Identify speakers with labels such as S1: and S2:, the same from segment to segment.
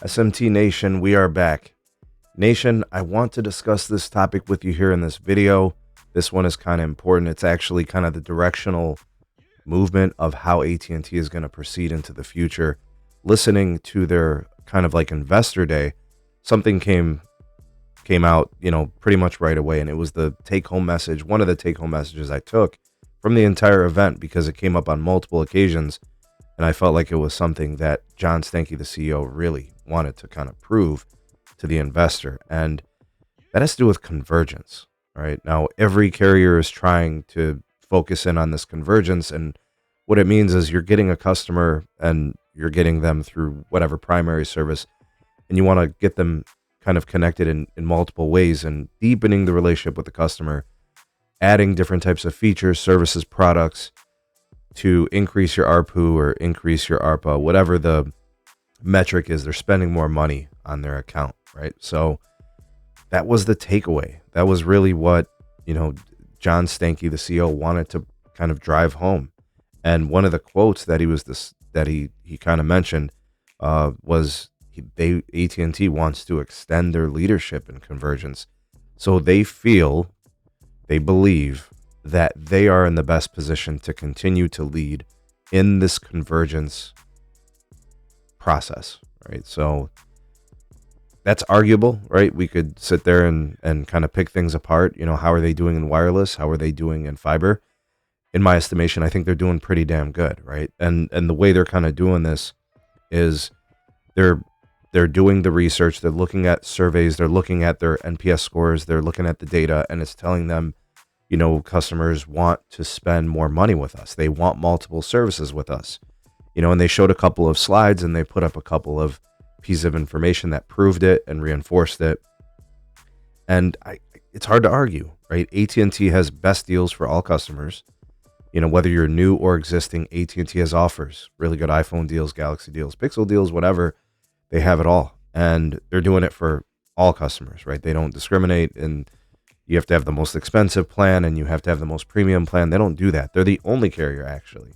S1: SMT Nation, we are back. Nation, I want to discuss this topic with you here in this video. This one is kind of important. It's actually kind of the directional movement of how AT&T is going to proceed into the future. Listening to their kind of like investor day, something came out, pretty much right away, and it was the take-home message, one of the take-home messages I took from the entire event because it came up on multiple occasions, and I felt like it was something that John Stankey, the CEO, really wanted to kind of prove to the investor, and that has to do with convergence. Right now, every carrier is trying to focus in on this convergence, and what it means is you're getting a customer and you're getting them through whatever primary service, and you want to get them kind of connected in multiple ways and deepening the relationship with the customer, adding different types of features, services, products to increase your ARPU or increase your ARPA, whatever the metric is. They're spending more money on their account, right? So that was the takeaway. That was really what, John Stankey, the CEO, wanted to kind of drive home. And one of the quotes that he kind of mentioned was AT&T wants to extend their leadership in convergence. So they believe that they are in the best position to continue to lead in this convergence process, right? So that's arguable, right? We could sit there and kind of pick things apart. How are they doing in wireless? How are they doing in fiber? In my estimation, I think they're doing pretty damn good, right? And the way they're kind of doing this is they're doing the research, they're looking at surveys, they're looking at their NPS scores, they're looking at the data, and it's telling them, customers want to spend more money with us. They want multiple services with us. And they showed a couple of slides and they put up a couple of pieces of information that proved it and reinforced it. And it's hard to argue, right? AT&T has best deals for all customers. Whether you're new or existing, AT&T has offers, really good iPhone deals, Galaxy deals, Pixel deals, whatever. They have it all. And they're doing it for all customers, right? They don't discriminate, and you have to have the most expensive plan and you have to have the most premium plan. They don't do that. They're the only carrier, actually,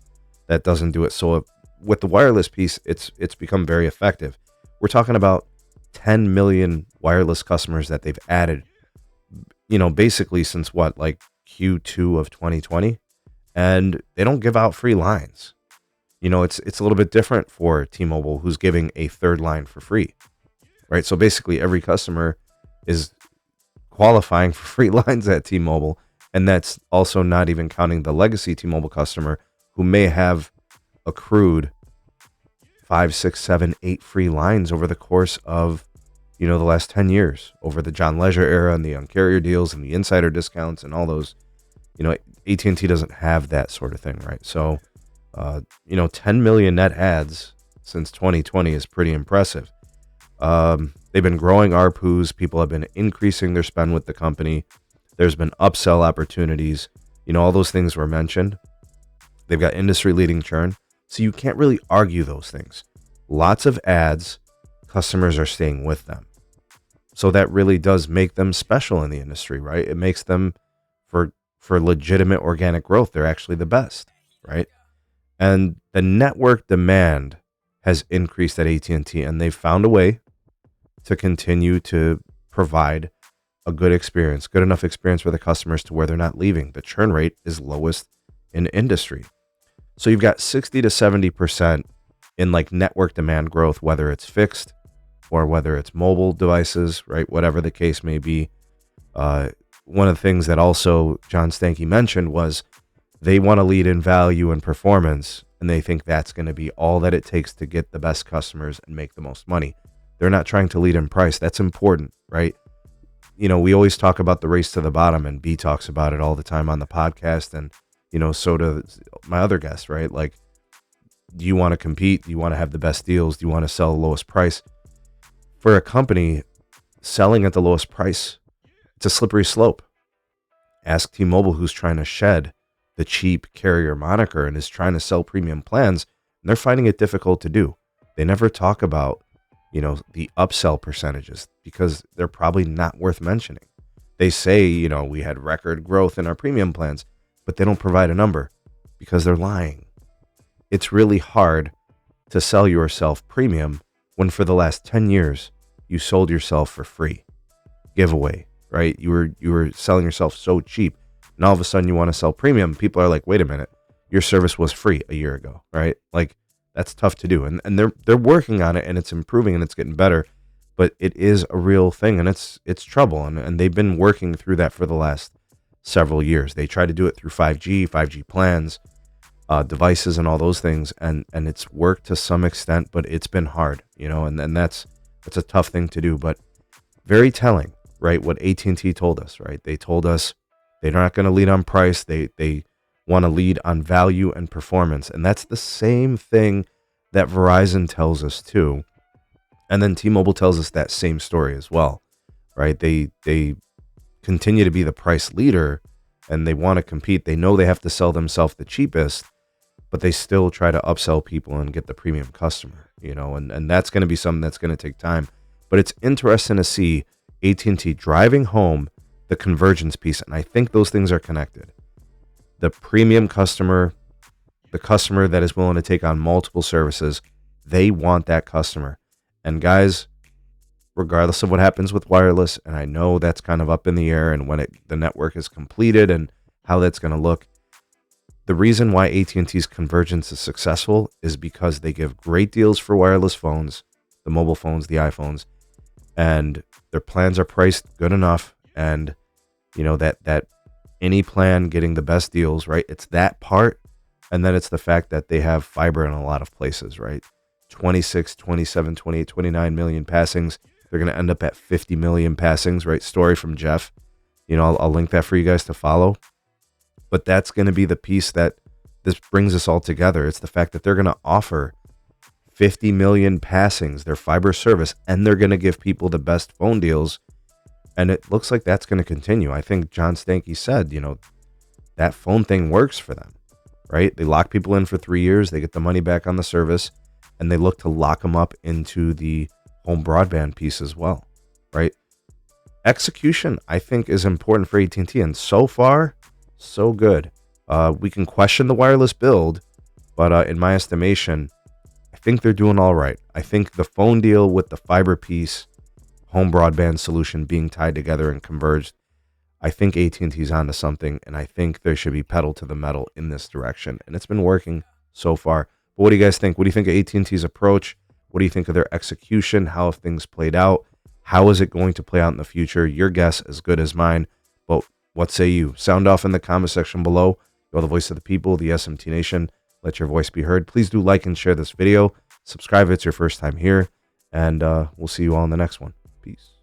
S1: that doesn't do it. So with the wireless piece, it's become very effective. We're talking about 10 million wireless customers that they've added, basically since Q2 of 2020. And they don't give out free lines. It's a little bit different for T-Mobile, who's giving a third line for free, right? So basically every customer is qualifying for free lines at T-Mobile. And that's also not even counting the legacy T-Mobile customer who may have accrued 5, 6, 7, 8 free lines over the course of, the last 10 years, over the John Leisure era and the Un-carrier deals and the insider discounts and all those. AT&T doesn't have that sort of thing, right? So, 10 million net adds since 2020 is pretty impressive. They've been growing ARPUs. People have been increasing their spend with the company. There's been upsell opportunities. All those things were mentioned. They've got industry-leading churn. So you can't really argue those things. Lots of ads, customers are staying with them. So that really does make them special in the industry, right? It makes them, for legitimate organic growth, they're actually the best, right? And the network demand has increased at AT&T, and they've found a way to continue to provide a good enough experience for the customers to where they're not leaving. The churn rate is lowest in industry. So you've got 60 to 70% in network demand growth, whether it's fixed or whether it's mobile devices, right? Whatever the case may be. One of the things that also John Stankey mentioned was they want to lead in value and performance, and they think that's going to be all that it takes to get the best customers and make the most money. They're not trying to lead in price. That's important, right? We always talk about the race to the bottom, and B talks about it all the time on the podcast, and so do my other guests, right? Do you want to compete? Do you want to have the best deals? Do you want to sell the lowest price? For a company selling at the lowest price, it's a slippery slope. Ask T-Mobile, who's trying to shed the cheap carrier moniker and is trying to sell premium plans, and they're finding it difficult to do. They never talk about, the upsell percentages because they're probably not worth mentioning. They say, we had record growth in our premium plans, but they don't provide a number because they're lying. It's really hard to sell yourself premium when for the last 10 years you sold yourself for free, giveaway, right? You were selling yourself so cheap, and all of a sudden you want to sell premium. People are like, wait a minute, your service was free a year ago, right? Like, that's tough to do, and they're working on it, and it's improving and it's getting better, but it is a real thing, and it's trouble, and they've been working through that for the last several years. They try to do it through 5G plans, devices, and all those things, and it's worked to some extent, but it's been hard, and that's a tough thing to do, but very telling, right? What AT&T told us, right? They told us they're not going to lead on price. They want to lead on value and performance, and that's the same thing that Verizon tells us too. And then T-Mobile tells us that same story as well, right? They continue to be the price leader, and they want to compete. They know they have to sell themselves the cheapest, but they still try to upsell people and get the premium customer, and that's going to be something that's going to take time. But it's interesting to see AT&T driving home the convergence piece, and I think those things are connected. The premium customer, the customer that is willing to take on multiple services, they want that customer. And guys, regardless of what happens with wireless, and I know that's kind of up in the air, and when the network is completed and how that's going to look, the reason why AT&T's convergence is successful is because they give great deals for wireless phones, the mobile phones, the iPhones, and their plans are priced good enough, and that any plan getting the best deals, right? It's that part, and then it's the fact that they have fiber in a lot of places, right? 26, 27, 28, 29 million passings. They're going to end up at 50 million passings, right? Story from Jeff. I'll link that for you guys to follow. But that's going to be the piece that this brings us all together. It's the fact that they're going to offer 50 million passings, their fiber service, and they're going to give people the best phone deals. And it looks like that's going to continue. I think John Stankey said, that phone thing works for them, right? They lock people in for 3 years. They get the money back on the service, and they look to lock them up into the home broadband piece as well, right? Execution, I think, is important for AT&T, and so far, so good. We can question the wireless build, but in my estimation, I think they're doing all right. I think the phone deal with the fiber piece, home broadband solution being tied together and converged, I think AT&T's onto something, and I think there should be pedal to the metal in this direction, and it's been working so far. But what do you guys think? What do you think of AT&T's approach? What do you think of their execution? How have things played out? How is it going to play out in the future? Your guess as good as mine, but what say you? Sound off in the comment section below. You're the voice of the people, the SMT Nation. Let your voice be heard. Please do like and share this video. Subscribe if it's your first time here, and we'll see you all in the next one. Peace.